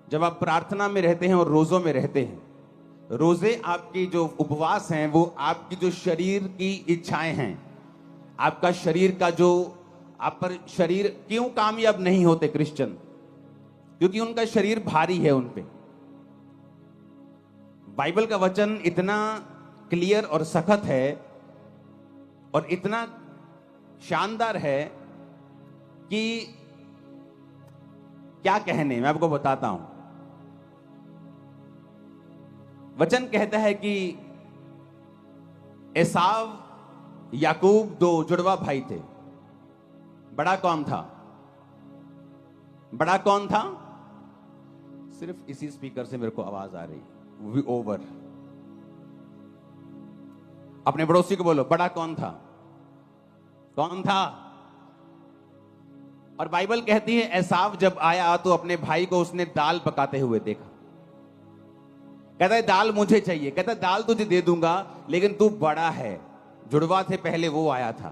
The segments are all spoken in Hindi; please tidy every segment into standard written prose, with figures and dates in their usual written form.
जब आप प्रार्थना में रहते हैं और रोजों में रहते हैं, रोजे आपकी जो उपवास हैं वो आपकी जो शरीर की इच्छाएं हैं, आपका शरीर का जो आप पर शरीर क्यों कामयाब नहीं होते क्रिश्चियन? क्योंकि उनका शरीर भारी है उन पे। बाइबल का वचन इतना क्लियर और सख्त है और इतना शानदार है कि क्या कहने, मैं आपको बताता हूं। वचन कहता है कि एसाव याकूब दो जुड़वा भाई थे। बड़ा कौन था? बड़ा कौन था? सिर्फ इसी स्पीकर से मेरे को आवाज आ रही, वो भी ओवर। अपने पड़ोसी को बोलो, बड़ा कौन था? कौन था? और बाइबल कहती है एसाव जब आया तो अपने भाई को उसने दाल पकाते हुए देखा। कहता है दाल मुझे चाहिए। कहता है दाल तुझे दे दूंगा, लेकिन तू बड़ा है। जुड़वा थे पहले, वो आया था।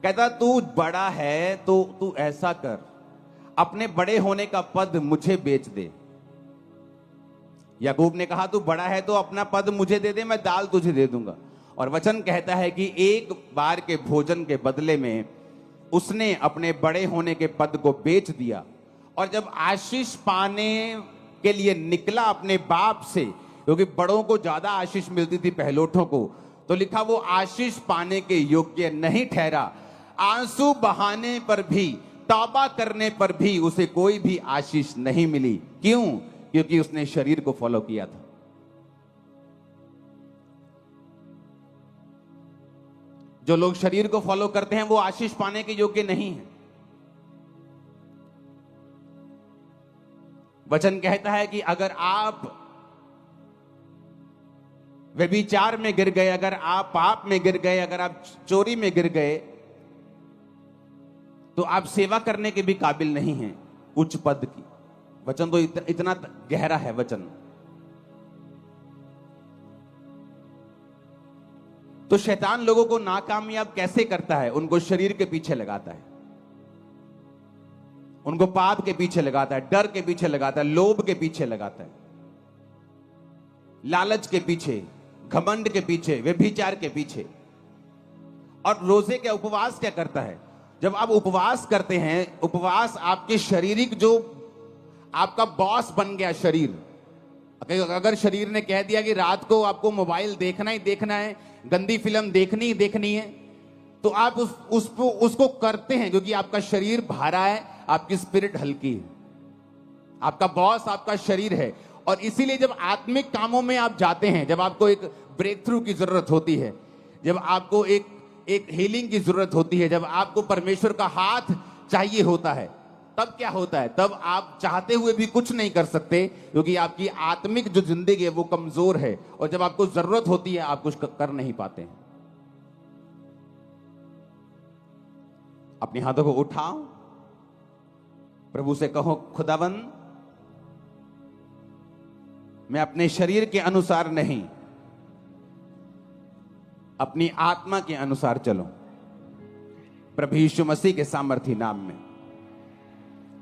कहता तू बड़ा है तो तू ऐसा कर, अपने बड़े होने का पद मुझे बेच दे। याकूब ने कहा तू बड़ा है तो अपना पद मुझे दे दे, मैं दाल तुझे दे दूंगा। और वचन कहता है कि एक बार के भोजन के बदले में उसने अपने बड़े होने के पद को बेच दिया। और जब आशीष पाने के लिए निकला अपने बाप से, क्योंकि बड़ों को ज्यादा आशीष मिलती थी पहलोठों को, तो लिखा वो आशीष पाने के योग्य नहीं ठहरा। आंसू बहाने पर भी, तौबा करने पर भी उसे कोई भी आशीष नहीं मिली। क्यों? क्योंकि उसने शरीर को फॉलो किया था। जो लोग शरीर को फॉलो करते हैं वो आशीष पाने के योग्य नहीं है। वचन कहता है कि अगर आप व्यभिचार में गिर गए, अगर आप पाप में गिर गए, अगर आप चोरी में गिर गए, तो आप सेवा करने के भी काबिल नहीं हैं उच्च पद की। वचन तो इतना गहरा है वचन। तो शैतान लोगों को नाकामयाब कैसे करता है? उनको शरीर के पीछे लगाता है, उनको पाप के पीछे लगाता है, डर के पीछे लगाता है, लोभ के पीछे लगाता है, लालच के पीछे, घमंड के पीछे, व्यभिचार के पीछे। और रोजे के उपवास क्या करता है? जब आप उपवास करते हैं, उपवास आपके शारीरिक जो आपका बॉस बन गया शरीर। अगर शरीर ने कह दिया कि रात को आपको मोबाइल देखना ही देखना है, गंदी फिल्म देखनी ही देखनी है, तो आप उसको करते हैं क्योंकि आपका शरीर भारा है, आपकी स्पिरिट हल्की है। आपका बॉस आपका शरीर है। और इसीलिए जब आत्मिक कामों में आप जाते हैं, जब आपको एक ब्रेक थ्रू की जरूरत होती है, जब आपको एक हीलिंग की जरूरत होती है, जब आपको परमेश्वर का हाथ चाहिए होता है, तब क्या होता है? तब आप चाहते हुए भी कुछ नहीं कर सकते, क्योंकि आपकी आत्मिक जो जिंदगी है वो कमजोर है। और जब आपको जरूरत होती है आप कुछ कर नहीं पाते हैं। अपने हाथों को उठाओ, प्रभु से कहो, खुदावंद मैं अपने शरीर के अनुसार नहीं, अपनी आत्मा के अनुसार चलो, प्रभु यीशु मसीह के सामर्थी नाम में।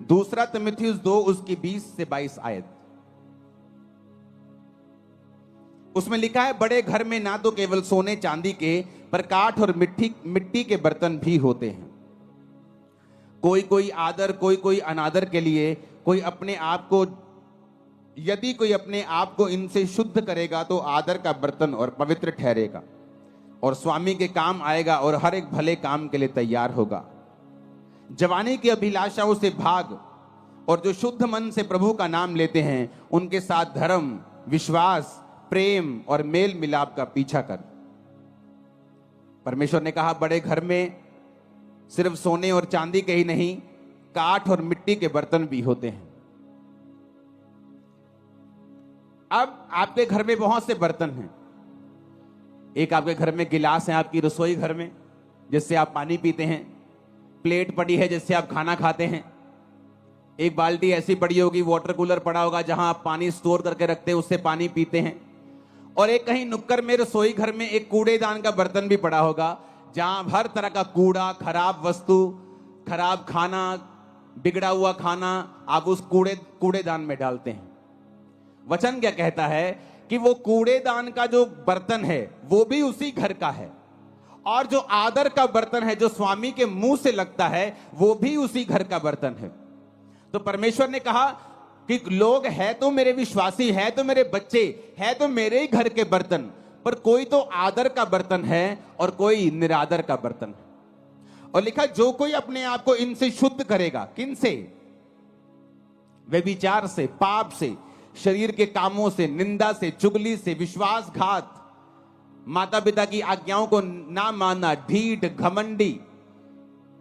दूसरा तिमुथियुस 2 उसकी 20 से 22 आयत, उसमें लिखा है बड़े घर में ना तो केवल सोने चांदी के, पर काठ और मिट्टी के बर्तन भी होते हैं। कोई कोई आदर, कोई कोई अनादर के लिए, कोई अपने आप को, यदि कोई अपने आप को इनसे शुद्ध करेगा तो आदर का बर्तन और पवित्र ठहरेगा और स्वामी के काम आएगा और हर एक भले काम के लिए तैयार होगा। जवानी की अभिलाषाओं से भाग, और जो शुद्ध मन से प्रभु का नाम लेते हैं उनके साथ धर्म, विश्वास, प्रेम और मेल मिलाप का पीछा कर। परमेश्वर ने कहा बड़े घर में सिर्फ सोने और चांदी के ही नहीं, काठ और मिट्टी के बर्तन भी होते हैं। अब आपके घर में बहुत से बर्तन हैं। एक आपके घर में गिलास है, आपकी रसोई घर में, जिससे आप पानी पीते हैं। प्लेट पड़ी है जिससे आप खाना खाते हैं। एक बाल्टी ऐसी पड़ी होगी, वाटर कूलर पड़ा होगा जहां आप पानी स्टोर करके रखते हैं, उससे पानी पीते हैं। और एक कहीं नुक्कड़ में रसोई घर में एक कूड़ेदान का बर्तन भी पड़ा होगा, जहां हर तरह का कूड़ा, खराब वस्तु, खराब खाना, बिगड़ा हुआ खाना आप उस कूड़ेदान में डालते हैं। वचन क्या कहता है कि वो कूड़ेदान का जो बर्तन है वो भी उसी घर का है, और जो आदर का बर्तन है जो स्वामी के मुंह से लगता है वो भी उसी घर का बर्तन है। तो परमेश्वर ने कहा कि लोग है तो मेरे विश्वासी, है तो मेरे बच्चे, है तो मेरे ही घर के बर्तन, पर कोई तो आदर का बर्तन है और कोई निरादर का बर्तन है। और लिखा जो कोई अपने आप को इनसे शुद्ध करेगा, किन से? व्यभिचार से, पाप से, शरीर के कामों से, निंदा से, चुगली से, विश्वासघात, माता पिता की आज्ञाओं को ना मानना, ढीठ, घमंडी,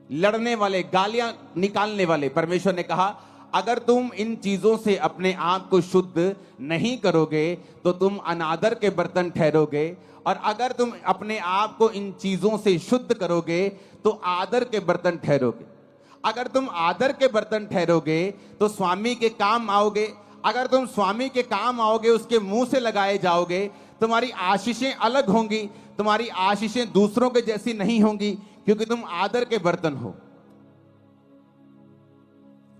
लड़ने वाले, गालियां निकालने वाले। परमेश्वर ने कहा अगर तुम इन चीजों से अपने आप को शुद्ध नहीं करोगे तो तुम अनादर के बर्तन ठहरोगे, और अगर तुम अपने आप को इन चीजों से शुद्ध करोगे तो आदर के बर्तन ठहरोगे। अगर तुम आदर के बर्तन ठहरोगे तो स्वामी के काम आओगे। अगर तुम स्वामी के काम आओगे, उसके मुंह से लगाए जाओगे, तुम्हारी आशीषें अलग होंगी, तुम्हारी आशीषें दूसरों के जैसी नहीं होंगी, क्योंकि तुम आदर के बर्तन हो।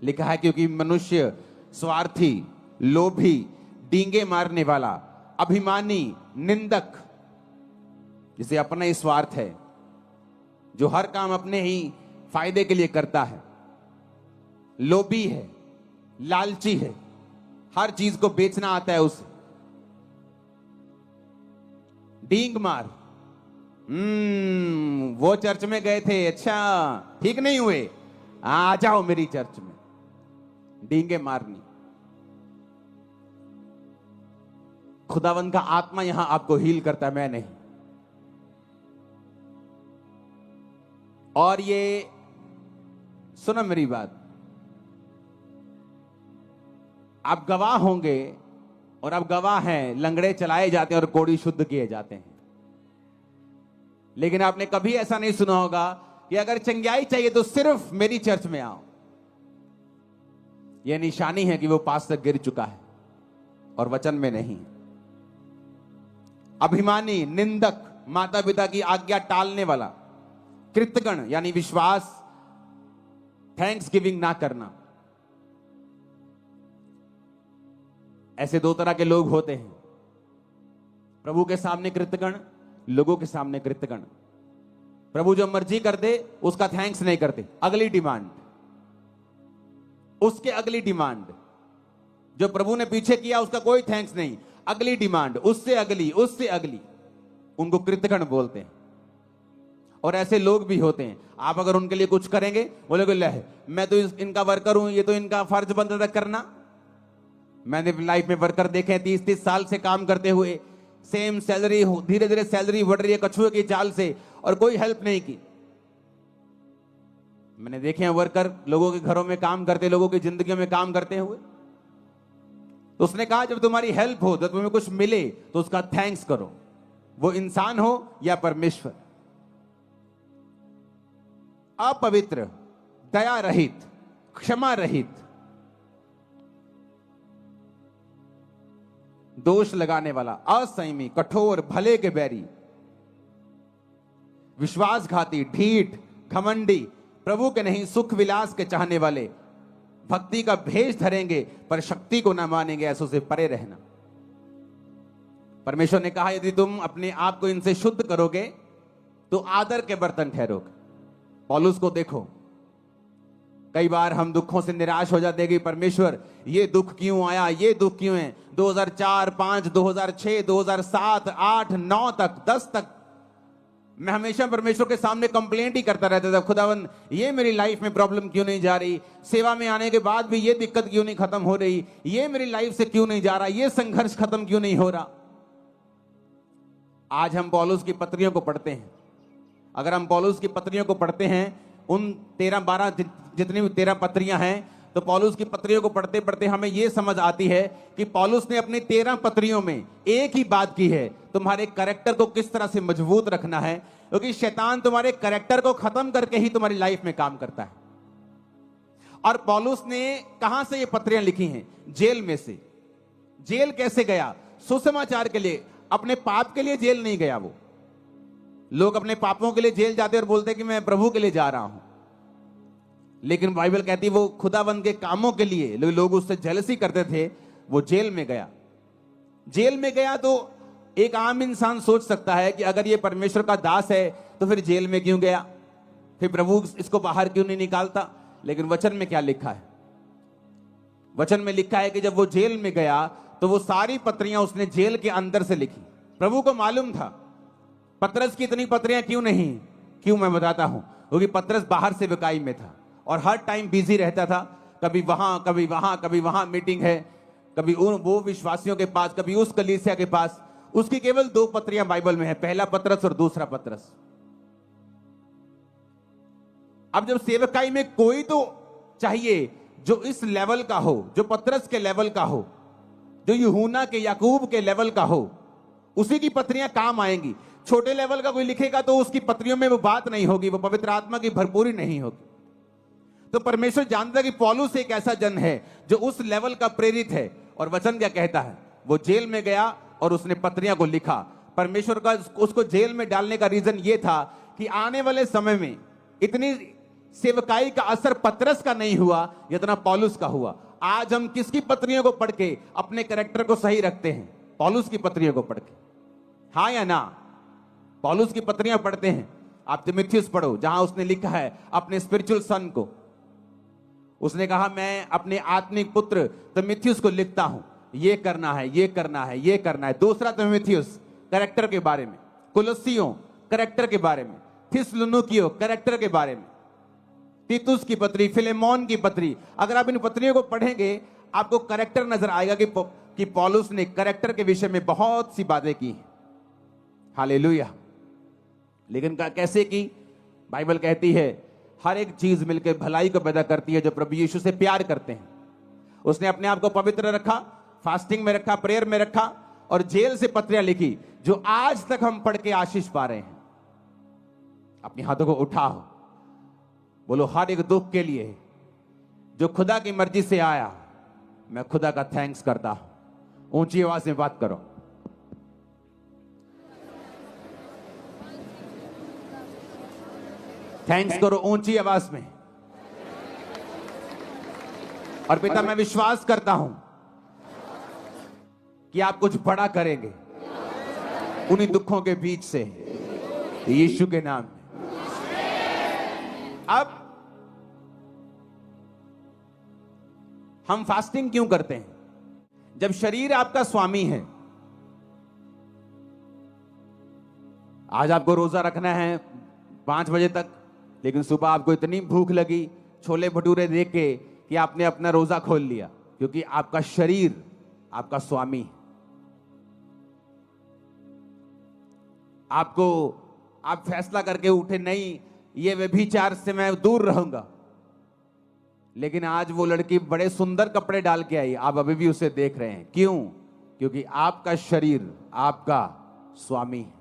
लिखा है क्योंकि मनुष्य स्वार्थी, लोभी, डींगे मारने वाला, अभिमानी, निंदक, जिसे अपना ही स्वार्थ है, जो हर काम अपने ही फायदे के लिए करता है, लोभी है, लालची है, हर चीज को बेचना आता है उसे, डींग मार। वो चर्च में गए थे, अच्छा ठीक नहीं हुए, आ जाओ मेरी चर्च में। डींगे मारनी। खुदावंद का आत्मा यहां आपको हील करता है, मैं नहीं। और ये सुनो मेरी बात, आप गवाह होंगे, और आप गवाह हैं, लंगड़े चलाए जाते हैं और कोढ़ी शुद्ध किए जाते हैं। लेकिन आपने कभी ऐसा नहीं सुना होगा कि अगर चंगाई चाहिए तो सिर्फ मेरी चर्च में आओ। यह निशानी है कि वो पास तक गिर चुका है और वचन में नहीं। अभिमानी, निंदक, माता पिता की आज्ञा टालने वाला, कृतज्ञ यानी विश्वास, थैंक्स गिविंग ना करना, ऐसे दो तरह के लोग होते हैं। प्रभु के सामने कृतज्ञ, लोगों के सामने कृतज्ञ। प्रभु जो मर्जी कर दे उसका थैंक्स नहीं करते, अगली डिमांड, उसके अगली डिमांड। जो प्रभु ने पीछे किया उसका कोई थैंक्स नहीं, अगली डिमांड, उससे अगली, उससे अगली, उनको कृतज्ञ बोलते हैं। और ऐसे लोग भी होते हैं, आप अगर उनके लिए कुछ करेंगे बोलेगे ले मैं तो इनका वर्कर हूं, ये तो इनका फर्ज बनता था करना। मैंने लाइफ में वर्कर देखे 30-30 साल से काम करते हुए, सेम सैलरी, धीरे धीरे सैलरी बढ़ रही है कछुए की चाल से, और कोई हेल्प नहीं की। मैंने देखे हैं वर्कर लोगों के घरों में काम करते, लोगों की जिंदगियों में काम करते हुए। तो उसने कहा जब तुम्हारी हेल्प हो, जब तुम्हें कुछ मिले तो उसका थैंक्स करो, वो इंसान हो या परमेश्वर। अपवित्र, दया रहित, क्षमा रहित, दोष लगाने वाला, असंयमी, कठोर, भले के बैरी, विश्वासघाती, ढीठ, घमंडी, प्रभु के नहीं सुख विलास के चाहने वाले, भक्ति का भेष धरेंगे पर शक्ति को ना मानेंगे, ऐसों से परे रहना। परमेश्वर ने कहा यदि तुम अपने आप को इनसे शुद्ध करोगे तो आदर के बर्तन ठहरोगे। पौलुस को देखो, कई बार हम दुखों से निराश हो जाते हैं कि परमेश्वर ये दुख क्यों आया, ये दुख क्यों है। 2004, 5, 2006, 2007, 8, 9 तक, 10 तक मैं हमेशा परमेश्वर के सामने कंप्लेंट ही करता रहता था, खुदावन ये मेरी लाइफ में प्रॉब्लम क्यों नहीं जा रही, सेवा में आने के बाद भी ये दिक्कत क्यों नहीं खत्म हो रही, ये मेरी लाइफ से क्यों नहीं जा रहा, ये संघर्ष खत्म क्यों नहीं हो रहा। आज हम पौलुस की पत्रियों को पढ़ते हैं। अगर हम पौलुस की पत्रियों को पढ़ते हैं, उन 13-12 जितनी भी 13 पत्रियां हैं, तो पौलुस की पत्रियों को पढ़ते पढ़ते हमें यह समझ आती है कि पौलुस ने अपनी 13 पत्रियों में एक ही बात की है, तुम्हारे कैरेक्टर को किस तरह से मजबूत रखना है, क्योंकि शैतान तुम्हारे कैरेक्टर को खत्म करके ही तुम्हारी लाइफ में काम करता है। और पौलुस ने कहां से ये पत्रियां लिखी हैं? जेल में से। जेल कैसे गया? सुसमाचार के लिए, अपने पाप के लिए जेल नहीं गया। वो लोग अपने पापों के लिए जेल जाते और बोलते कि मैं प्रभु के लिए जा रहा हूं, लेकिन बाइबल कहती वो खुदावंद के कामों के लिए, लोग उससे जेलसी करते थे, वो जेल में गया। जेल में गया तो एक आम इंसान सोच सकता है कि अगर ये परमेश्वर का दास है तो फिर जेल में क्यों गया, फिर प्रभु इसको बाहर क्यों नहीं निकालता। लेकिन वचन में क्या लिखा है? वचन में लिखा है कि जब वो जेल में गया तो वो सारी पत्रियां उसने जेल के अंदर से लिखी। प्रभु को मालूम था पतरस की इतनी पत्रियां क्यों नहीं, क्यों मैं बताता हूं, क्योंकि पतरस बाहर से विकाई में था और हर टाइम बिजी रहता था, कभी वहां कभी वहां कभी वहां मीटिंग है, कभी वो विश्वासियों के पास, कभी उस कलीसिया के पास। उसकी केवल 2 पत्रियां बाइबल में है, पहला पतरस और दूसरा पतरस। अब जब सेवकाई में कोई तो चाहिए जो इस लेवल का हो, जो पतरस के लेवल का हो, जो यूहन्ना के याकूब के लेवल का हो, उसी की पत्रियां काम आएंगी। छोटे लेवल का कोई लिखेगा तो उसकी पत्रियों में वो बात नहीं होगी, वो पवित्र आत्मा की भरपूरी नहीं होगी। तो परमेश्वर जानता है कि पौलुस एक ऐसा जन है जो उस लेवल का प्रेरित है। और वचन क्या कहता है? वो जेल में गया और उसने पत्रियां को लिखा। परमेश्वर का उसको जेल में डालने का रीजन ये था कि आने वाले समय में इतनी सेवकाई का असर पतरस का नहीं हुआ जितना पौलुस का हुआ। आज हम किसकी पत्रियों को पढ़ के अपने कैरेक्टर को सही रखते हैं? पौलुस की पत्रियों को पढ़ के, हाँ या ना? पौलुस की पत्रियां पढ़ते हैं। आप तीमुथियुस पढ़ो, जहां उसने लिखा है अपने स्पिरिचुअल सन को, उसने कहा मैं अपने आत्मिक पुत्र तीमुथियुस को लिखता हूं, ये करना है, ये करना है, ये करना है। दूसरा तीमुथियुस कैरेक्टर के बारे में, कुलुस्सियों कैरेक्टर के बारे में, थिस्सलुनीकियों कैरेक्टर के बारे में, तीतुस की पत्री, फिलेमोन की पत्री। अगर आप इन पत्रियों को पढ़ेंगे आपको कैरेक्टर नजर आएगा कि पौलुस ने कैरेक्टर के विषय में बहुत सी बातें की। हालेलुया। लेकिन कैसे की? बाइबल कहती है हर एक चीज मिलकर भलाई को पैदा करती है जो प्रभु यीशु से प्यार करते हैं। उसने अपने आप को पवित्र रखा, फास्टिंग में रखा, प्रेयर में रखा और जेल से पत्रियां लिखी जो आज तक हम पढ़ के आशीष पा रहे हैं। अपने हाथों को उठाओ, बोलो हर एक दुख के लिए जो खुदा की मर्जी से आया, मैं खुदा का थैंक्स करता हूं। ऊंची आवाज में बात करो। थैंक्स करो ऊंची आवाज में। और पिता मैं विश्वास करता हूं कि आप कुछ बड़ा करेंगे उन्हीं दुखों के बीच से, यीशु के नाम में। अब हम फास्टिंग क्यों करते हैं? जब शरीर आपका स्वामी है, आज आपको रोजा रखना है 5 बजे तक, लेकिन सुबह आपको इतनी भूख लगी छोले भटूरे देख के कि आपने अपना रोजा खोल लिया, क्योंकि आपका शरीर आपका स्वामी है। आप फैसला करके उठे नहीं, ये व्यभिचार से मैं दूर रहूंगा, लेकिन आज वो लड़की बड़े सुंदर कपड़े डाल के आई, आप अभी भी उसे देख रहे हैं। क्यों? क्योंकि आपका शरीर आपका स्वामी है।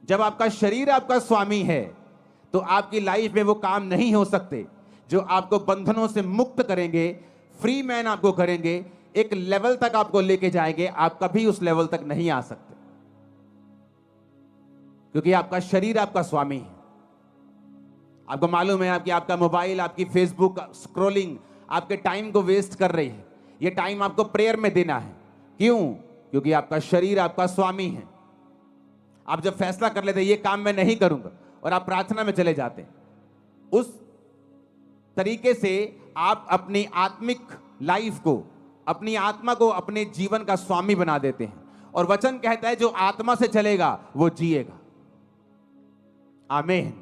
जब आपका शरीर आपका स्वामी है तो आपकी लाइफ में वो काम नहीं हो सकते जो आपको बंधनों से मुक्त करेंगे, फ्री मैन आपको करेंगे, एक लेवल तक आपको लेके जाएंगे। आप कभी उस लेवल तक नहीं आ सकते, क्योंकि आपका शरीर आपका स्वामी है। आपको मालूम है कि आपका मोबाइल, आपकी फेसबुक स्क्रॉलिंग आपके टाइम को वेस्ट कर रही है। ये टाइम आपको प्रेयर में देना है। क्यों? क्योंकि आपका शरीर आपका स्वामी है। आप जब फैसला कर लेते ये काम मैं नहीं करूंगा और आप प्रार्थना में चले जाते, उस तरीके से आप अपनी आत्मिक लाइफ को, अपनी आत्मा को अपने जीवन का स्वामी बना देते हैं। और वचन कहता है जो आत्मा से चलेगा वो जिएगा। आमीन।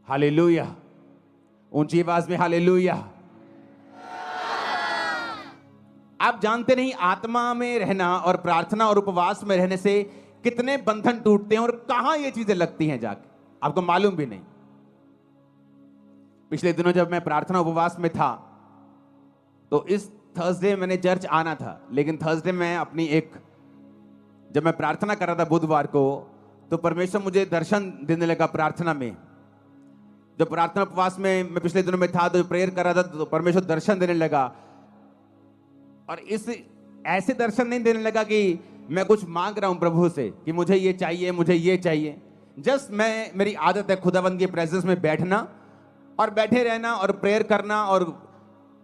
हालेलुया। ऊंची आवाज में हालेलुया। आप जानते नहीं आत्मा में रहना और प्रार्थना और उपवास में रहने से कितने बंधन टूटते हैं और कहां ये चीजें लगती हैं जाके, आपको मालूम भी नहीं। पिछले दिनों जब मैं प्रार्थना उपवास में था तो इस थर्सडे मैंने चर्च आना था, लेकिन थर्सडे में जब मैं प्रार्थना कर रहा था बुधवार को, तो परमेश्वर मुझे दर्शन देने लगा प्रार्थना में। जब प्रार्थना उपवास में मैं पिछले दिनों में था तो प्रेयर कर रहा था तो परमेश्वर दर्शन देने लगा। और ऐसे दर्शन नहीं देने लगा कि मैं कुछ मांग रहा हूं प्रभु से कि मुझे ये चाहिए, मुझे ये चाहिए। जस्ट मेरी आदत है खुदावंद की प्रेजेंस में बैठना और बैठे रहना और प्रेयर करना और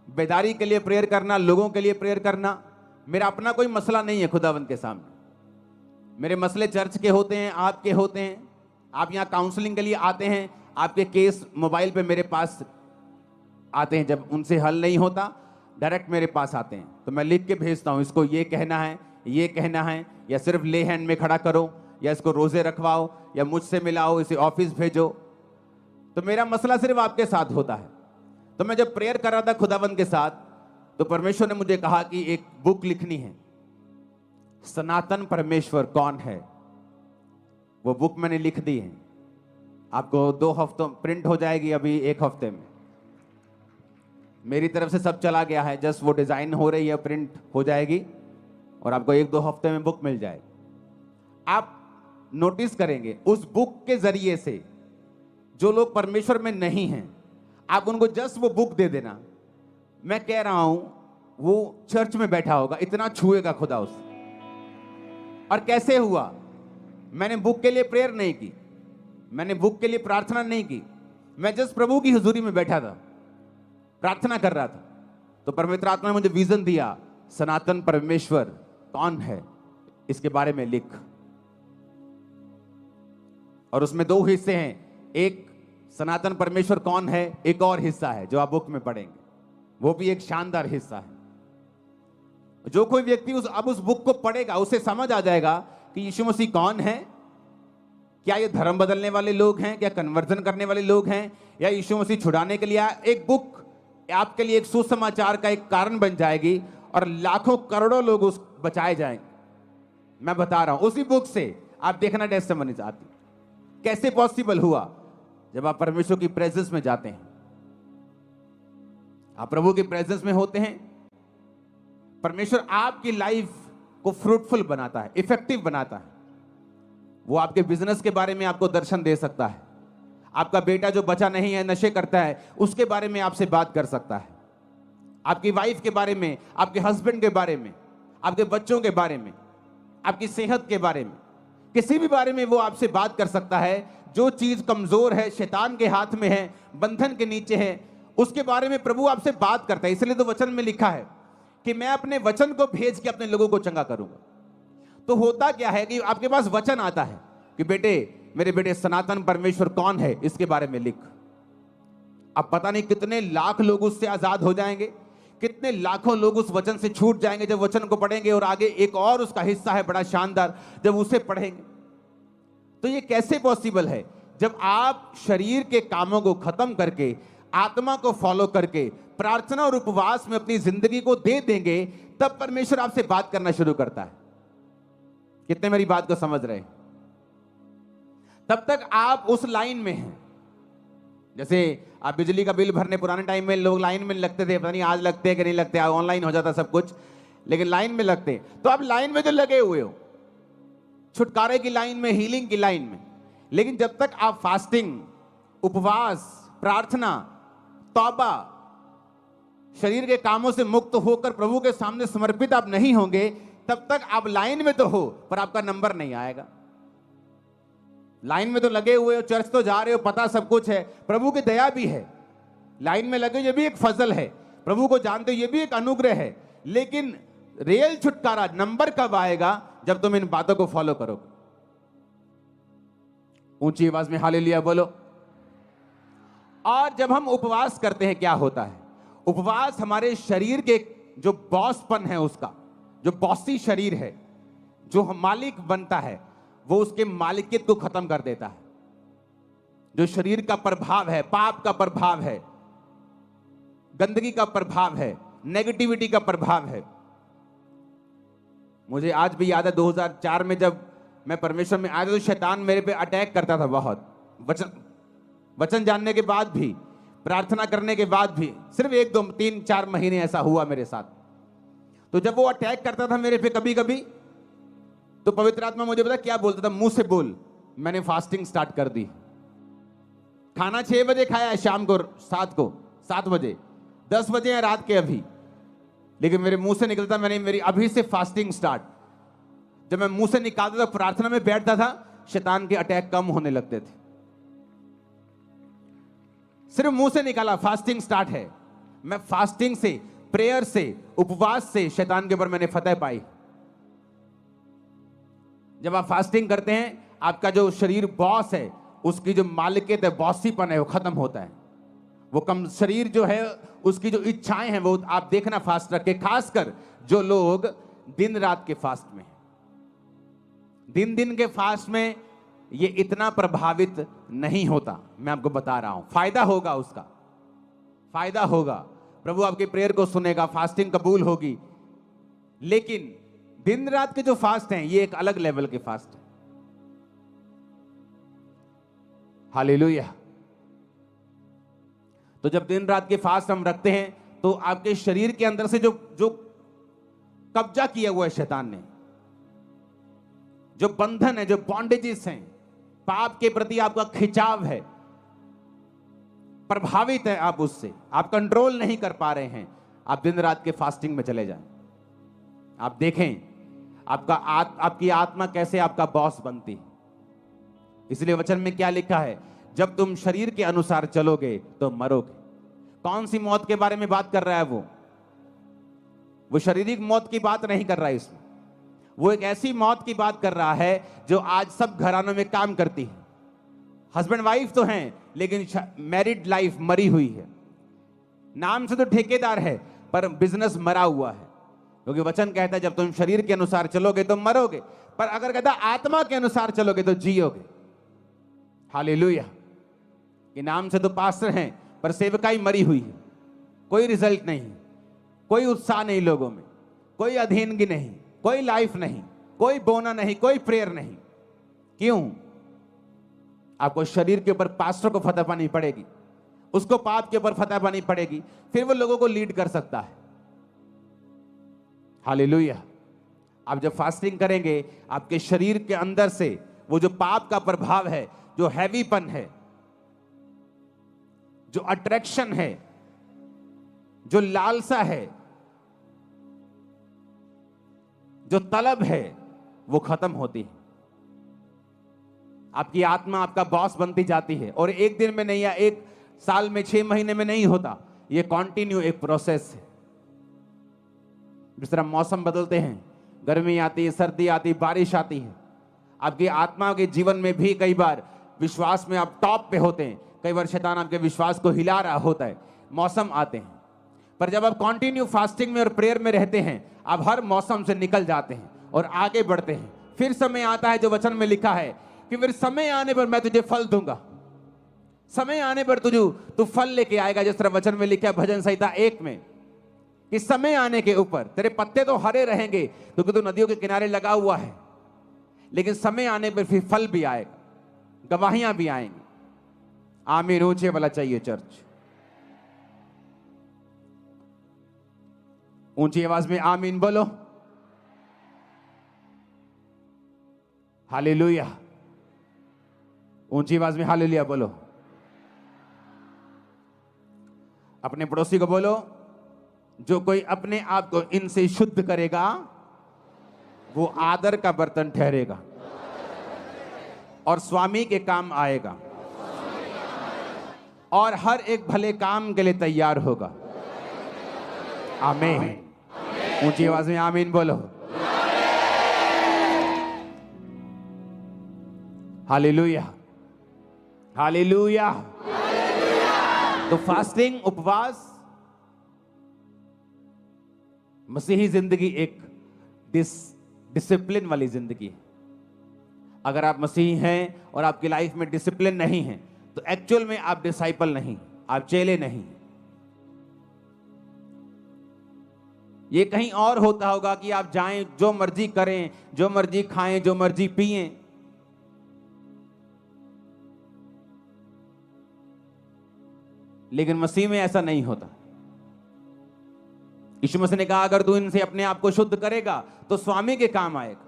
बेदारी के लिए प्रेयर करना, लोगों के लिए प्रेयर करना, मेरा अपना कोई मसला नहीं है खुदावंद के सामने। मेरे मसले चर्च के होते हैं, आपके होते हैं। आप यहाँ काउंसलिंग के लिए आते हैं, आपके केस मोबाइल पे मेरे पास आते हैं, जब उनसे हल नहीं होता डायरेक्ट मेरे पास आते हैं, तो मैं लिख के भेजता हूँ, इसको ये कहना है, ये कहना है, या सिर्फ ले हैंड में खड़ा करो, या इसको रोजे रखवाओ, या मुझसे मिलाओ, इसे ऑफिस भेजो। तो मेरा मसला सिर्फ आपके साथ होता है। तो मैं जब प्रेयर कर रहा था खुदावंद के साथ, तो परमेश्वर ने मुझे कहा कि एक बुक लिखनी है, सनातन परमेश्वर कौन है। वो बुक मैंने लिख दी है, आपको 2 हफ्तों प्रिंट हो जाएगी, अभी 1 हफ्ते में। मेरी तरफ से सब चला गया है, जस्ट वो डिजाइन हो रही है, प्रिंट हो जाएगी और आपको 1-2 हफ्ते में बुक मिल जाएगी। आप नोटिस करेंगे उस बुक के जरिए से जो लोग परमेश्वर में नहीं हैं, आप उनको जस्ट वो बुक दे देना, मैं कह रहा हूं वो चर्च में बैठा होगा, इतना छुएगा खुदा उससे। और कैसे हुआ? मैंने बुक के लिए प्रेयर नहीं की, मैंने बुक के लिए प्रार्थना नहीं की, मैं जस्ट प्रभु की हुजूरी में बैठा था, प्रार्थना कर रहा था। तो पवित्र आत्मा ने मुझे विजन दिया, सनातन परमेश्वर कौन है, इसके बारे में लिख। और उसमें 2 हिस्से हैं, एक सनातन परमेश्वर कौन है, एक और हिस्सा है जो आप बुक में पढ़ेंगे, वो भी एक शानदार हिस्सा है। जो कोई व्यक्ति अब उस बुक को पढ़ेगा, उसे समझ आ जाएगा कि यीशु मसीह कौन है। क्या ये धर्म बदलने वाले लोग हैं, क्या कन्वर्जन करने वाले लोग हैं, या यीशु मसीह छुड़ाने के लिए आया। एक बुक आपके लिए एक सुसमाचार का एक कारण बन जाएगी और लाखों करोड़ों लोग उस बचाए जाएंगे। मैं बता रहा हूं, उसी बुक से आप देखना टेस्टिमनी आती। कैसे पॉसिबल हुआ? जब आप परमेश्वर की प्रेजेंस में जाते हैं, आप प्रभु की प्रेजेंस में होते हैं, परमेश्वर आपकी लाइफ को फ्रूटफुल बनाता है, इफेक्टिव बनाता है। वो आपके बिजनेस के बारे में आपको दर्शन दे सकता है। आपका बेटा जो बचा नहीं है, नशे करता है, उसके बारे में आपसे बात कर सकता है। आपकी वाइफ के बारे में, आपके हस्बैंड के बारे में, आपके बच्चों के बारे में, आपकी सेहत के बारे में, किसी भी बारे में वो आपसे बात कर सकता है। जो चीज कमजोर है, शैतान के हाथ में है, बंधन के नीचे है, उसके बारे में प्रभु आपसे बात करता है। इसलिए तो वचन में लिखा है कि मैं अपने वचन को भेज के अपने लोगों को चंगा करूंगा। तो होता क्या है कि आपके पास वचन आता है कि बेटे, मेरे बेटे, सनातन परमेश्वर कौन है, इसके बारे में लिख। अब पता नहीं कितने लाख लोग उससे आजाद हो जाएंगे, कितने लाखों लोग उस वचन से छूट जाएंगे जब वचन को पढ़ेंगे। और आगे एक और उसका हिस्सा है बड़ा शानदार, जब उसे पढ़ेंगे। तो ये कैसे पॉसिबल है? जब आप शरीर के कामों को खत्म करके, आत्मा को फॉलो करके, प्रार्थना और उपवास में अपनी जिंदगी को दे देंगे, तब परमेश्वर आपसे बात करना शुरू करता है। कितने मेरी बात को समझ रहे हैं? तब तक आप उस लाइन में हैं। जैसे आप बिजली का बिल भरने, पुराने टाइम में लोग लाइन में लगते थे, पता नहीं आज लगते हैं कि नहीं लगते, ऑनलाइन हो जाता सब कुछ, लेकिन लाइन में लगते। तो आप लाइन में जो लगे हुए हो, छुटकारे की लाइन में, हीलिंग की लाइन में, लेकिन जब तक आप फास्टिंग, उपवास, प्रार्थना, तौबा, शरीर के कामों से मुक्त होकर प्रभु के सामने समर्पित आप नहीं होंगे, तब तक आप लाइन में तो हो पर आपका नंबर नहीं आएगा। लाइन में तो लगे हुए हो, चर्च तो जा रहे हो, पता सब कुछ है, प्रभु की दया भी है। लाइन में लगे, ये भी एक फजल है, प्रभु को जानते हो, ये भी एक अनुग्रह है। लेकिन रियल छुटकारा नंबर कब आएगा? जब तुम इन बातों को फॉलो करोगे। ऊंची आवाज में हालेलुया बोलो। और जब हम उपवास करते हैं, क्या होता है? उपवास हमारे शरीर के जो बॉसपन है, उसका जो बॉसी शरीर है, जो मालिक बनता है, वो उसके मालिकियत को खत्म कर देता है। जो शरीर का प्रभाव है, पाप का प्रभाव है, गंदगी का प्रभाव है, नेगेटिविटी का प्रभाव है। मुझे आज भी याद है 2004 में जब मैं परमेश्वर में आया तो शैतान मेरे पे अटैक करता था बहुत। वचन जानने के बाद भी, प्रार्थना करने के बाद भी, सिर्फ 1, 2, 3, 4 महीने ऐसा हुआ मेरे साथ। तो जब वो अटैक करता था मेरे पे कभी कभी, तो पवित्र आत्मा मुझे पता क्या बोलता था? मुंह से बोल। मैंने फास्टिंग स्टार्ट कर दी। खाना 6 बजे खाया है, शाम को 7 बजे, 10 बजे है रात के अभी, लेकिन मेरे मुंह से निकलता, मैंने मेरी अभी से फास्टिंग स्टार्ट। जब मैं मुंह से निकालता था, प्रार्थना में बैठता था, शैतान के अटैक कम होने लगते थे। सिर्फ मुंह से निकाला, फास्टिंग स्टार्ट है। मैं फास्टिंग से, प्रेयर से, उपवास से शैतान के ऊपर मैंने फतह पाई। जब आप फास्टिंग करते हैं, आपका जो शरीर बॉस है, उसकी जो मालिकियत है, बॉसीपन है, वो खत्म होता है। वो कम शरीर जो है, उसकी जो इच्छाएं हैं, वो आप देखना फास्ट रख के, खासकर जो लोग दिन रात के फास्ट में, दिन दिन के फास्ट में ये इतना प्रभावित नहीं होता। मैं आपको बता रहा हूं, फायदा होगा, उसका फायदा होगा, प्रभु आपके प्रेयर को सुनेगा, फास्टिंग कबूल होगी। लेकिन दिन रात के जो फास्ट हैं, ये एक अलग लेवल के फास्ट है। हालेलुया। तो जब दिन रात के फास्ट हम रखते हैं, तो आपके शरीर के अंदर से जो जो कब्जा किया हुआ है शैतान ने, जो बंधन है, जो बॉन्डेजेस हैं, पाप के प्रति आपका खिंचाव है, प्रभावित है आप उससे, आप कंट्रोल नहीं कर पा रहे हैं, आप दिन रात के फास्टिंग में चले जाएं। आप देखें आपकी आत्मा कैसे आपका बॉस बनती है। इसलिए वचन में क्या लिखा है, जब तुम शरीर के अनुसार चलोगे तो मरोगे। कौन सी मौत के बारे में बात कर रहा है? वो शारीरिक मौत की बात नहीं कर रहा है इसमें। वो एक ऐसी मौत की बात कर रहा है जो आज सब घरानों में काम करती है। हस्बैंड वाइफ तो हैं, लेकिन मैरिड लाइफ मरी हुई है। नाम से तो ठेकेदार है, पर बिजनेस मरा हुआ है। क्योंकि वचन कहता है जब तुम शरीर के अनुसार चलोगे तो मरोगे, पर अगर कहता आत्मा के अनुसार चलोगे तो जियोगे। हालेलुया। कि नाम से तो पास्टर हैं, पर सेवकाई मरी हुई है। कोई रिजल्ट नहीं, कोई उत्साह नहीं लोगों में, कोई अधीनगी नहीं, कोई लाइफ नहीं, कोई बोना नहीं, कोई प्रेयर नहीं। क्यों? आपको शरीर के ऊपर पास्टर को फतह पानी पड़ेगी, उसको पाप के ऊपर फतह पानी पड़ेगी, फिर वो लोगों को लीड कर सकता है। हालेलुया। आप जब फास्टिंग करेंगे, आपके शरीर के अंदर से वो जो पाप का प्रभाव है, जो हैवीपन है, जो अट्रैक्शन है, जो लालसा है, जो तलब है, वो खत्म होती है। आपकी आत्मा आपका बॉस बनती जाती है। और एक दिन में नहीं, या एक साल में, 6 महीने में नहीं होता। ये कंटिन्यू एक प्रोसेस है। जिस तरह मौसम बदलते हैं, गर्मी आती है, सर्दी आती है, बारिश आती है, आपकी आत्मा के जीवन में भी कई बार विश्वास में आप टॉप पे होते हैं, कई बार शैतान आपके विश्वास को हिला रहा होता है, मौसम आते हैं। पर जब आप कंटिन्यू फास्टिंग में और प्रेयर में रहते हैं, आप हर मौसम से निकल जाते हैं और आगे बढ़ते हैं। फिर समय आता है जो वचन में लिखा है कि फिर समय आने पर मैं तुझे फल दूंगा। समय आने पर तू फल लेके आएगा। जिस तरह वचन में लिखा है भजन संहिता 1 में कि समय आने के ऊपर तेरे पत्ते तो हरे रहेंगे क्योंकि तू नदियों के किनारे लगा हुआ है, लेकिन समय आने पर फिर फल भी आएगा, गवाहियां भी आएंगी। आमीन। ऊंचे वाला चाहिए चर्च, ऊंची आवाज में आमीन बोलो। हालेलुया। ऊंची आवाज में हालेलुया बोलो। अपने पड़ोसी को बोलो, जो कोई अपने आप को इनसे शुद्ध करेगा वो आदर का बर्तन ठहरेगा और स्वामी के काम आएगा और हर एक भले काम के लिए तैयार होगा। आमीन। ऊंची आवाज में आमीन बोलो। Hallelujah, hallelujah. तो फास्टिंग, उपवास, मसीही जिंदगी एक डिसिप्लिन वाली जिंदगी है। अगर आप मसीही हैं और आपकी लाइफ में डिसिप्लिन नहीं है, तो एक्चुअल में आप डिसाइपल नहीं, आप चेले नहीं। ये कहीं और होता होगा कि आप जाएं, जो मर्जी करें, जो मर्जी खाएं, जो मर्जी पिएं। लेकिन मसीह में ऐसा नहीं होता। यीशु मसीह ने कहा अगर तू इनसे अपने आप को शुद्ध करेगा तो स्वामी के काम आएगा,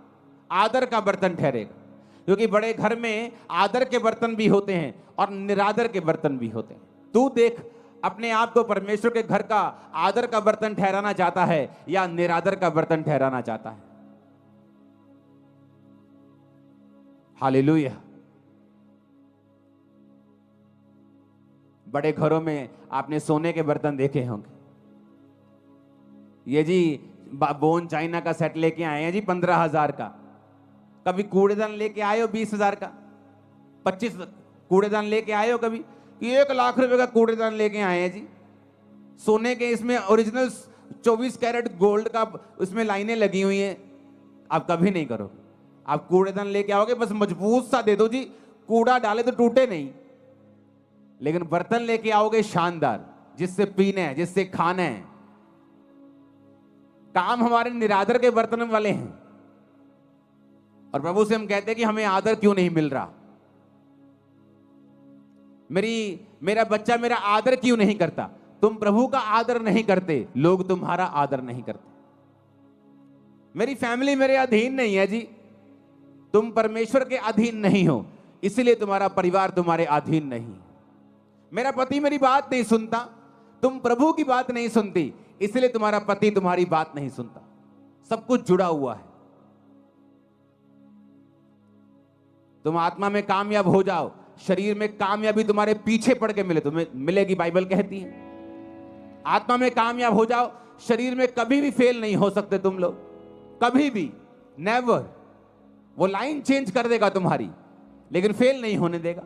आदर का बर्तन ठहरेगा। क्योंकि बड़े घर में आदर के बर्तन भी होते हैं और निरादर के बर्तन भी होते हैं। तू देख, अपने आप को परमेश्वर के घर का आदर का बर्तन ठहराना चाहता है या निरादर का बर्तन ठहराना चाहता है? हालेलुया। बड़े घरों में आपने सोने के बर्तन देखे होंगे, ये जी बोन चाइना का सेट लेके आए हैं जी 15,000 का। कभी कूड़ेदान लेके आए हो 20,000 का, 25 कूड़ेदान लेके आए हो कभी कि 1,00,000 रुपए का कूड़ेदान लेके आए हैं जी। सोने के इसमें ओरिजिनल 24 कैरेट गोल्ड का उसमें लाइनें लगी हुई हैं। आप कभी नहीं करोगे। आप कूड़ेदान लेके आओगे बस मजबूत सा दे दो जी, कूड़ा डाले तो टूटे नहीं। लेकिन बर्तन लेके आओगे शानदार, जिससे पीना है, जिससे खाना है। काम हमारे निरादर के बर्तन वाले हैं और प्रभु से हम कहते हैं कि हमें आदर क्यों नहीं मिल रहा, मेरा बच्चा मेरा आदर क्यों नहीं करता। तुम प्रभु का आदर नहीं करते, लोग तुम्हारा आदर नहीं करते। मेरी फैमिली मेरे अधीन नहीं है जी, तुम परमेश्वर के अधीन नहीं हो, इसलिए तुम्हारा परिवार तुम्हारे अधीन नहीं। मेरा पति मेरी बात नहीं सुनता, तुम प्रभु की बात नहीं सुनती, इसलिए तुम्हारा पति तुम्हारी बात नहीं सुनता। सब कुछ जुड़ा हुआ है। तुम आत्मा में कामयाब हो जाओ, शरीर में कामयाबी तुम्हारे पीछे पड़ के मिले, तुम्हें मिलेगी, बाइबल कहती है। आत्मा में कामयाब हो जाओ, शरीर में कभी भी फेल नहीं हो सकते तुम लोग, कभी भी, नेवर। वो लाइन चेंज कर देगा तुम्हारी, लेकिन फेल नहीं होने देगा।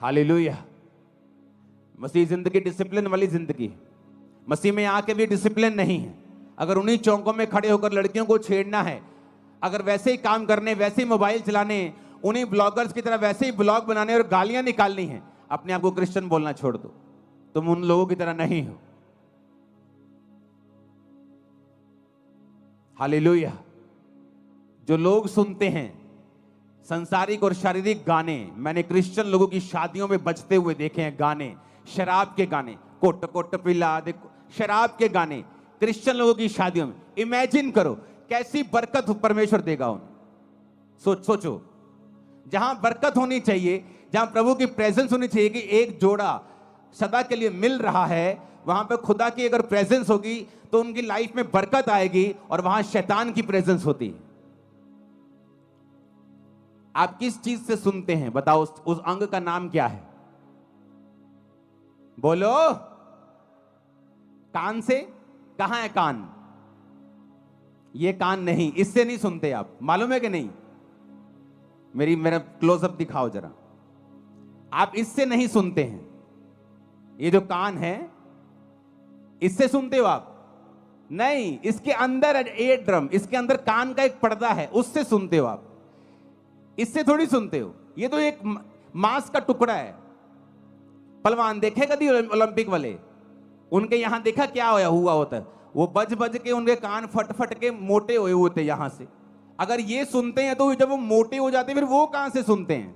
हालेलुया। मसीह जिंदगी डिसिप्लिन वाली जिंदगी है। मसीह में आके भी डिसिप्लिन नहीं है। अगर उन्हीं चौकों में खड़े होकर लड़कियों को छेड़ना है, अगर वैसे ही काम करने, वैसे ही मोबाइल चलाने, उन्हीं ब्लॉगर्स की तरह वैसे ही ब्लॉग बनाने और गालियां निकालनी है, अपने आप को क्रिश्चियन बोलना छोड़ दो। तुम उन लोगों की तरह नहीं हो। हालेलुया। जो लोग सुनते हैं संसारिक और शारीरिक गाने, मैंने क्रिश्चियन लोगों की शादियों में बजते हुए देखे हैं गाने, शराब के गाने, कोट कोट पिला दे, शराब के गाने क्रिश्चियन लोगों की शादियों में। इमेजिन करो कैसी बरकत परमेश्वर देगा उन्हें। सोचो, जहां बरकत होनी चाहिए, जहां प्रभु की प्रेजेंस होनी चाहिए कि एक जोड़ा सदा के लिए मिल रहा है, वहां पे खुदा की अगर प्रेजेंस होगी तो उनकी लाइफ में बरकत आएगी, और वहां शैतान की प्रेजेंस होती है। आप किस चीज से सुनते हैं बताओ? उस अंग का नाम क्या है? बोलो। कान से? कहां है कान? ये कान नहीं, इससे नहीं सुनते आप, मालूम है कि नहीं? मेरा क्लोजअप दिखाओ जरा। आप इससे नहीं सुनते हैं। ये जो कान है, इससे सुनते हो आप? नहीं, इसके अंदर एयर ड्रम, इसके अंदर कान का एक पर्दा है, उससे सुनते हो आप। इससे थोड़ी सुनते हो। ये तो एक मांस का टुकड़ा है। पहलवान देखे कभी ओलंपिक वाले? उनके यहां देखा क्या हुआ होता है? वो बज बज के उनके कान फट फट के मोटे हुए होते यहां से। अगर ये सुनते हैं तो जब वो मोटे हो जाते हैं फिर वो कहां से सुनते हैं?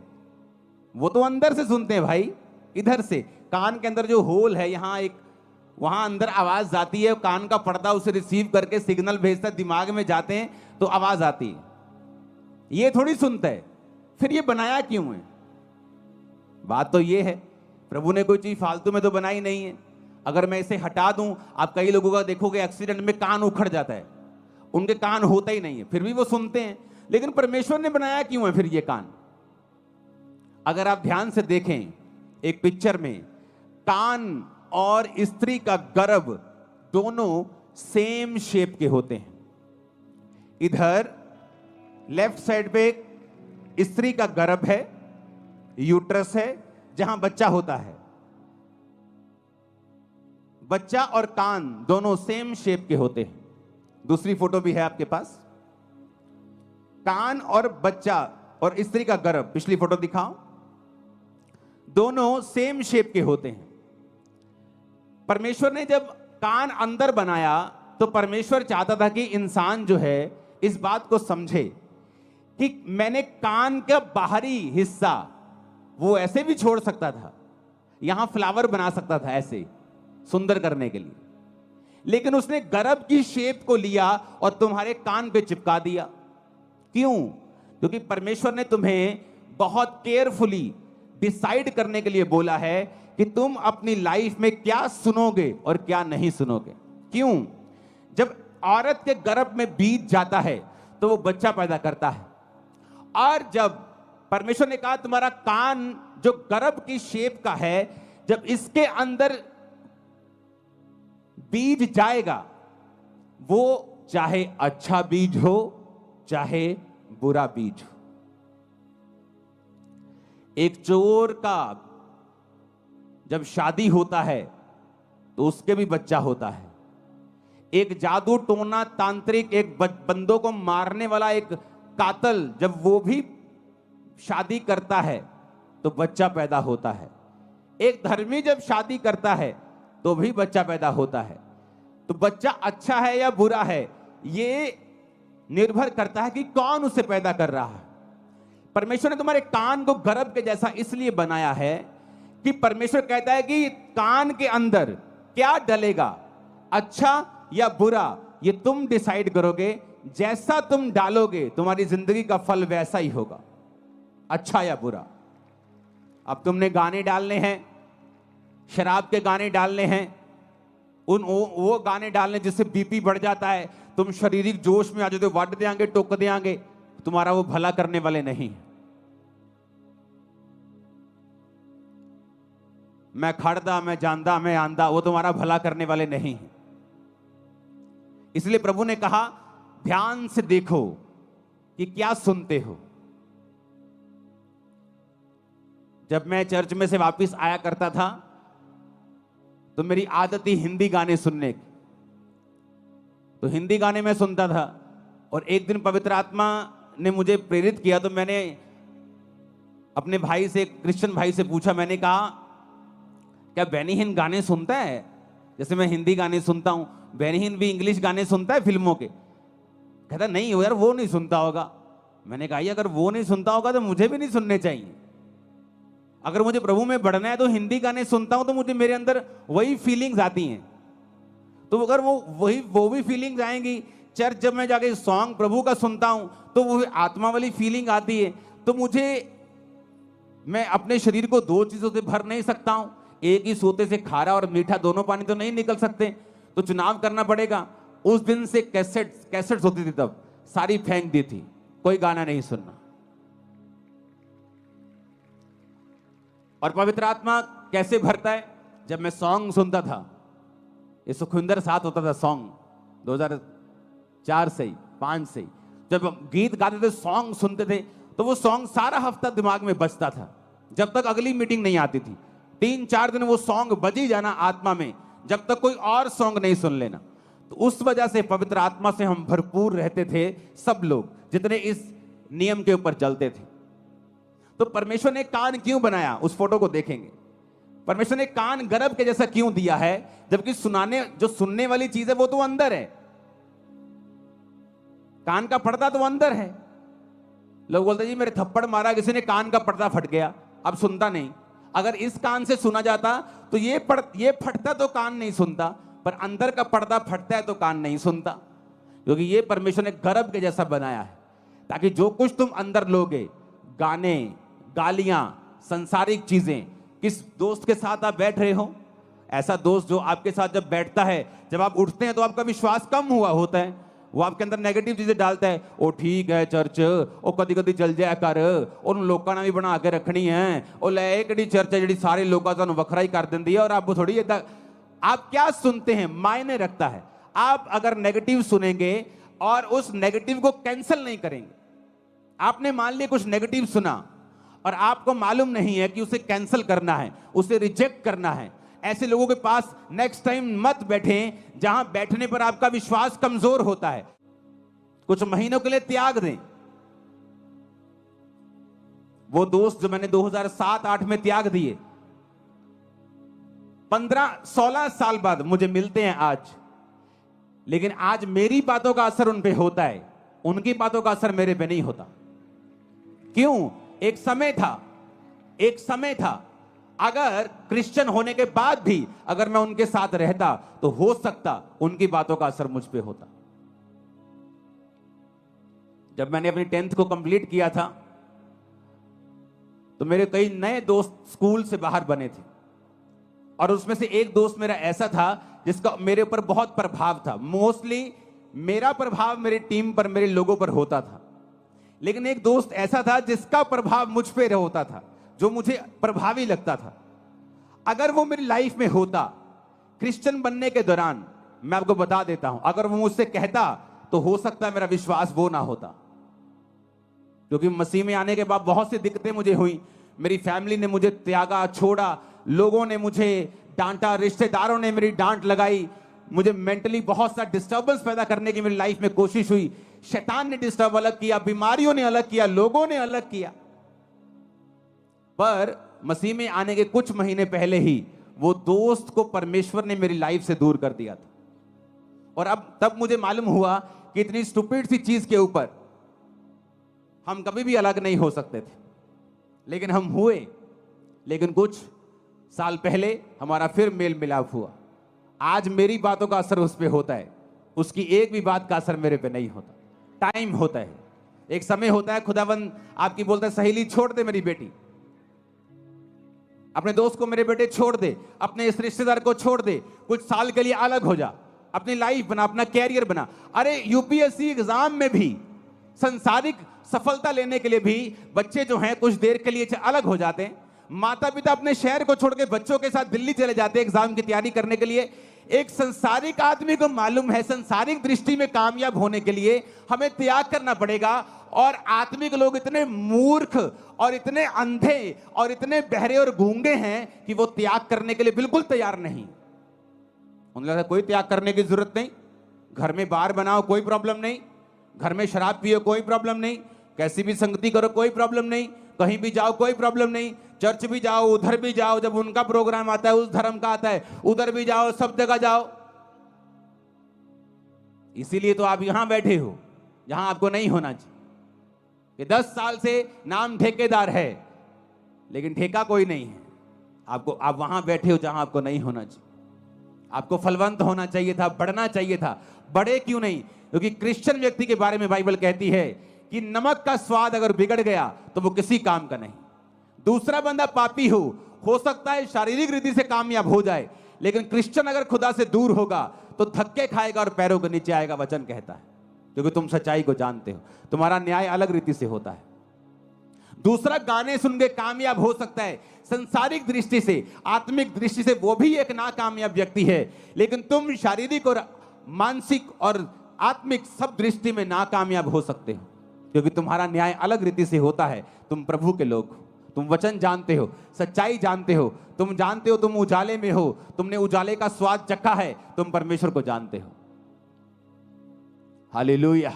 वो तो अंदर से सुनते हैं भाई, इधर से। कान के अंदर जो होल है, यहां एक, वहां अंदर आवाज जाती है, कान का पर्दा उसे रिसीव करके सिग्नल भेजता है, दिमाग में जाते हैं तो आवाज आती है। ये थोड़ी सुनता है। फिर ये बनाया क्यों है? बात तो ये है, प्रभु ने कोई चीज फालतू में तो बनाई नहीं है। अगर मैं इसे हटा दूं, आप कई लोगों का देखोगे एक्सीडेंट में कान उखड़ जाता है, उनके कान होता ही नहीं है, फिर भी वो सुनते हैं। लेकिन परमेश्वर ने बनाया क्यों है फिर ये कान? अगर आप ध्यान से देखें एक पिक्चर में, कान और स्त्री का गर्भ दोनों सेम शेप के होते हैं। इधर लेफ्ट साइड पे स्त्री का गर्भ है, यूट्रस है, जहां बच्चा होता है। बच्चा और कान दोनों सेम शेप के होते हैं। दूसरी फोटो भी है आपके पास। कान और बच्चा और स्त्री का गर्भ, पिछली फोटो दिखाओ, दोनों सेम शेप के होते हैं। परमेश्वर ने जब कान अंदर बनाया तो परमेश्वर चाहता था कि इंसान जो है इस बात को समझे कि मैंने कान का बाहरी हिस्सा वो ऐसे भी छोड़ सकता था, यहां फ्लावर बना सकता था ऐसे सुंदर करने के लिए, लेकिन उसने गर्भ की शेप को लिया और तुम्हारे कान पे चिपका दिया। क्यों? क्योंकि परमेश्वर ने तुम्हें बहुत केयरफुली डिसाइड करने के लिए बोला है कि तुम अपनी लाइफ में क्या सुनोगे और क्या नहीं सुनोगे। क्यों? जब औरत के गर्भ में बीज जाता है तो वो बच्चा पैदा करता है, और जब परमेश्वर ने कहा तुम्हारा कान जो गर्भ की शेप का है, जब इसके अंदर बीज जाएगा, वो चाहे अच्छा बीज हो चाहे बुरा बीज हो। एक चोर का जब शादी होता है तो उसके भी बच्चा होता है। एक जादू टोना तांत्रिक, एक बंदों को मारने वाला एक कातल, जब वो भी शादी करता है तो बच्चा पैदा होता है। एक धर्मी जब शादी करता है तो भी बच्चा पैदा होता है। तो बच्चा अच्छा है या बुरा है, ये निर्भर करता है कि कौन उसे पैदा कर रहा है। परमेश्वर ने तुम्हारे कान को गर्भ के जैसा इसलिए बनाया है कि परमेश्वर कहता है कि कान के अंदर क्या डलेगा, अच्छा या बुरा, ये तुम डिसाइड करोगे। जैसा तुम डालोगे तुम्हारी जिंदगी का फल वैसा ही होगा, अच्छा या बुरा। अब तुमने गाने डालने हैं, शराब के गाने डालने हैं, वो गाने डालने जिससे बीपी बढ़ जाता है, तुम शारीरिक जोश में आ जाते हो, वड देंगे, टोक देंगे, तुम्हारा वो भला करने वाले नहीं। मैं खड़दा, मैं जानदा, मैं आंदा, वो तुम्हारा भला करने वाले नहीं है। इसलिए प्रभु ने कहा ध्यान से देखो कि क्या सुनते हो। जब मैं चर्च में से वापस आया करता था तो मेरी आदत थी हिंदी गाने सुनने की, तो हिंदी गाने में सुनता था। और एक दिन पवित्र आत्मा ने मुझे प्रेरित किया, तो मैंने अपने भाई से, क्रिश्चियन भाई से पूछा, मैंने कहा क्या बेनीहीन गाने सुनता है? जैसे मैं हिंदी गाने सुनता हूं, बेनीहीन भी इंग्लिश गाने सुनता है फिल्मों के? कहता नहीं यार, वो नहीं सुनता होगा। मैंने कहा अगर वो नहीं सुनता होगा तो मुझे भी नहीं सुनने चाहिए। अगर मुझे प्रभु में बढ़ना है तो हिंदी गाने सुनता हूं तो मुझे मेरे अंदर वही फीलिंग्स आती हैं। तो अगर वो भी फीलिंग्स आएंगी, चर्च जब मैं जाके सॉन्ग प्रभु का सुनता हूं तो वो आत्मा वाली फीलिंग आती है। तो मैं अपने शरीर को दो चीजों से भर नहीं सकता हूं। एक ही सोते से खारा और मीठा दोनों पानी तो नहीं निकल सकते, तो चुनाव करना पड़ेगा। उस दिन से कैसेट्स होती थी, तब सारी फेंक दी थी, कोई गाना नहीं सुनना। और पवित्र आत्मा कैसे भरता है? जब मैं सॉन्ग सुनता था, ये सुखविंदर साथ होता था सॉन्ग 2004 से 5 से, जब गीत गाते थे, सॉन्ग सुनते थे, तो वो सॉन्ग सारा हफ्ता दिमाग में बजता था जब तक अगली मीटिंग नहीं आती थी। 3-4 दिन वो सॉन्ग बजी जाना आत्मा में, जब तक कोई और सॉन्ग नहीं सुन लेना। तो उस वजह से पवित्र आत्मा से हम भरपूर रहते थे, सब लोग जितने इस नियम के ऊपर चलते थे। तो परमेश्वर ने कान क्यों बनाया, उस फोटो को देखेंगे। परमेश्वर ने कान गर्भ के जैसा क्यों दिया है, जबकि जो सुनने वाली चीज है वो तो अंदर है। कान का पर्दा तो अंदर है। लोग बोलते जी मेरे थप्पड़ मारा किसी ने, कान का पर्दा फट गया, अब सुनता नहीं। अगर इस कान से सुना जाता तो ये फटता तो कान नहीं सुनता, पर अंदर का पर्दा फटता है तो कान नहीं सुनता। क्योंकि ये परमेश्वर ने गर्भ के जैसा बनाया है, ताकि जो कुछ तुम अंदर लोगे, गाने, गालियां, सांसारिक चीजें, किस दोस्त के साथ आप बैठ रहे हो, ऐसा दोस्त जो आपके साथ जब बैठता है, जब आप उठते हैं तो आपका विश्वास कम हुआ होता है, वो आपके अंदर नेगेटिव चीजें डालता है। ओ ठीक है चर्च, ओ कदी कदी चल जाया कर, उन लोगों ने भी बना के रखनी है, ओ ले एक चर्च है जी सारे लोगों का वखरा ही कर देती है, और आप थोड़ी आप क्या सुनते हैं मायने रखता है। आप अगर नेगेटिव सुनेंगे और उस नेगेटिव को कैंसिल नहीं करेंगे, आपने मान लिया कुछ नेगेटिव सुना और आपको मालूम नहीं है कि उसे कैंसिल करना है, उसे रिजेक्ट करना है, ऐसे लोगों के पास नेक्स्ट टाइम मत बैठें जहां बैठने पर आपका विश्वास कमजोर होता है। कुछ महीनों के लिए त्याग दें। वो दोस्त जो मैंने 2007-8 में त्याग दिए, 15-16 साल बाद मुझे मिलते हैं आज, लेकिन आज मेरी बातों का असर उन पे होता है, उनकी बातों का असर मेरे पे नहीं होता। क्यों? एक समय था अगर क्रिश्चियन होने के बाद भी अगर मैं उनके साथ रहता तो हो सकता उनकी बातों का असर मुझ पे होता। जब मैंने अपनी 10th को कंप्लीट किया था तो मेरे कई नए दोस्त स्कूल से बाहर बने थे, और उसमें से एक दोस्त मेरा ऐसा था जिसका मेरे ऊपर बहुत प्रभाव था। मोस्टली मेरा प्रभाव मेरी टीम पर, मेरे लोगों पर होता था, लेकिन एक दोस्त ऐसा था जिसका प्रभाव मुझ पे होता था, जो मुझे प्रभावी लगता था। अगर वो मेरी लाइफ में होता क्रिश्चियन बनने के दौरान, मैं आपको बता देता हूं, अगर वो मुझसे कहता तो हो सकता है मेरा विश्वास वो ना होता, क्योंकि मसीह में आने के बाद बहुत सी दिक्कतें मुझे हुई। मेरी फैमिली ने मुझे त्यागा, छोड़ा, लोगों ने मुझे डांटा, रिश्तेदारों ने मेरी डांट लगाई, मुझे मेंटली बहुत सा डिस्टर्बेंस पैदा करने की मेरी लाइफ में कोशिश हुई। शैतान ने डिस्टर्ब अलग किया, बीमारियों ने अलग किया, लोगों ने अलग किया। पर मसीह में आने के कुछ महीने पहले ही वो दोस्त को परमेश्वर ने मेरी लाइफ से दूर कर दिया था। और अब तब मुझे मालूम हुआ कि इतनी स्टूपिड सी चीज के ऊपर हम कभी भी अलग नहीं हो सकते थे, लेकिन हम हुए। लेकिन कुछ साल पहले हमारा फिर मेल मिलाप हुआ। आज मेरी बातों का असर उस पर होता है, उसकी एक भी बात का असर मेरे पे नहीं होता। टाइम होता है, एक समय होता है, खुदावंद आपकी बोलता है सहेली छोड़ दे मेरी बेटी, अपने दोस्त को मेरे बेटे छोड़ दे, अपने इस रिश्तेदार को छोड़ दे, कुछ साल के लिए अलग हो जा, अपनी लाइफ बना, अपना कैरियर बना। अरे यूपीएससी एग्जाम में भी, संसारिक सफलता लेने के लिए भी बच्चे जो हैं कुछ देर के लिए अलग हो जाते हैं। माता पिता अपने शहर को छोड़ के बच्चों के साथ दिल्ली चले जाते हैं एग्जाम की तैयारी करने के लिए। एक संसारिक आदमी को मालूम है संसारिक दृष्टि में कामयाब होने के लिए हमें त्याग करना पड़ेगा, और आत्मिक लोग इतने मूर्ख और इतने अंधे और इतने बहरे और गूंगे हैं कि वो त्याग करने के लिए बिल्कुल तैयार नहीं। उन्हें लगता है कोई त्याग करने की जरूरत नहीं, घर में बार बनाओ कोई प्रॉब्लम नहीं, घर में शराब पियो कोई प्रॉब्लम नहीं, कैसी भी संगति करो कोई प्रॉब्लम नहीं, कहीं भी जाओ कोई प्रॉब्लम नहीं, चर्च भी जाओ उधर भी जाओ, जब उनका प्रोग्राम आता है उस धर्म का आता है उधर भी जाओ, सब जगह जाओ। इसीलिए तो आप यहां बैठे हो जहां आपको नहीं होना चाहिए। कि 10 साल से नाम ठेकेदार है लेकिन ठेका कोई नहीं है आपको। आप वहां बैठे हो जहां आपको नहीं होना चाहिए। आपको फलवंत होना चाहिए था, बढ़ना चाहिए था। बढ़े क्यों नहीं? क्योंकि क्रिश्चियन व्यक्ति के बारे में बाइबल कहती है कि नमक का स्वाद अगर बिगड़ गया तो वो किसी काम का नहीं। दूसरा बंदा पापी हो सकता है शारीरिक रीति से कामयाब हो जाए, लेकिन क्रिश्चियन अगर खुदा से दूर होगा तो धक्के खाएगा और पैरों के नीचे आएगा, वचन कहता है। क्योंकि तुम सच्चाई को जानते हो, तुम्हारा न्याय अलग रीति से होता है। दूसरा गाने सुन के कामयाब हो सकता है, संसारिक दृष्टि से, आत्मिक दृष्टि से वो भी एक नाकामयाब व्यक्ति है, लेकिन तुम शारीरिक और मानसिक और आत्मिक सब दृष्टि में नाकामयाब हो सकते हो, क्योंकि तुम्हारा न्याय अलग रीति से होता है। तुम प्रभु के लोग हो, तुम वचन जानते हो, सच्चाई जानते हो, तुम जानते हो तुम उजाले में हो, तुमने उजाले का स्वाद चखा है, तुम परमेश्वर को जानते हो। हालेलुया।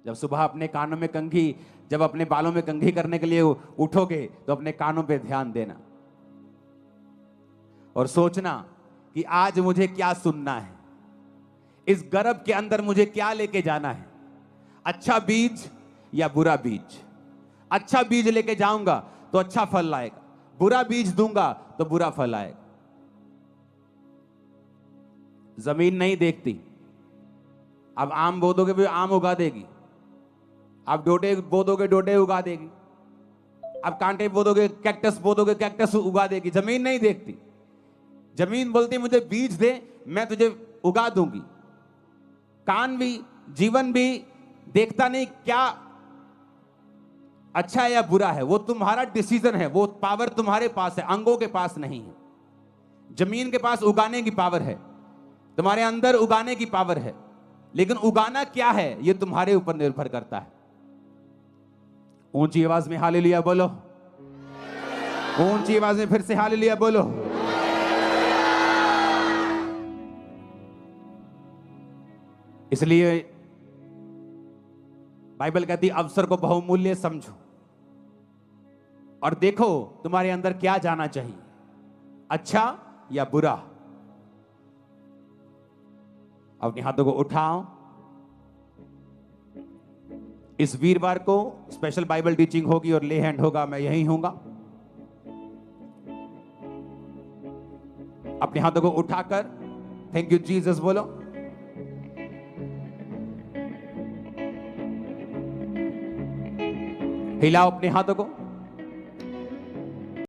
जब सुबह अपने कानों में कंघी, जब अपने बालों में कंघी करने के लिए उठोगे तो अपने कानों पे ध्यान देना और सोचना कि आज मुझे क्या सुनना है, इस गर्भ के अंदर मुझे क्या लेके जाना है, अच्छा बीज या बुरा बीज। अच्छा बीज लेके जाऊंगा तो अच्छा फल लाएगा, बुरा बीज दूंगा तो बुरा फल आएगा। जमीन नहीं देखती, अब आम बो दोगे भी आम उगा देगी, आप डोडे बो दोगे डोडे उगा देगी, आप कांटे बो दोगे, कैक्टस बो दोगे कैक्टस उगा देगी। जमीन नहीं देखती, जमीन बोलती मुझे बीज दे मैं तुझे उगा दूंगी। कान भी, जीवन भी देखता नहीं क्या अच्छा है या बुरा है, वो तुम्हारा डिसीजन है, वो पावर तुम्हारे पास है, अंगों के पास नहीं है। जमीन के पास उगाने की पावर है, तुम्हारे अंदर उगाने की पावर है, लेकिन उगाना क्या है ये तुम्हारे ऊपर निर्भर करता है। ऊंची आवाज में हालेलुया बोलो, ऊंची आवाज में फिर से हालेलुया बोलो। इसलिए बाइबल कहती अवसर को बहुमूल्य समझो और देखो तुम्हारे अंदर क्या जाना चाहिए, अच्छा या बुरा। अपने हाथों को उठाओ। इस वीरवार को स्पेशल बाइबल टीचिंग होगी और ले हैंड होगा, मैं यहीं हूंगा। अपने हाथों को उठाकर थैंक यू जीसस बोलो। हिलाओ अपने हाथों को।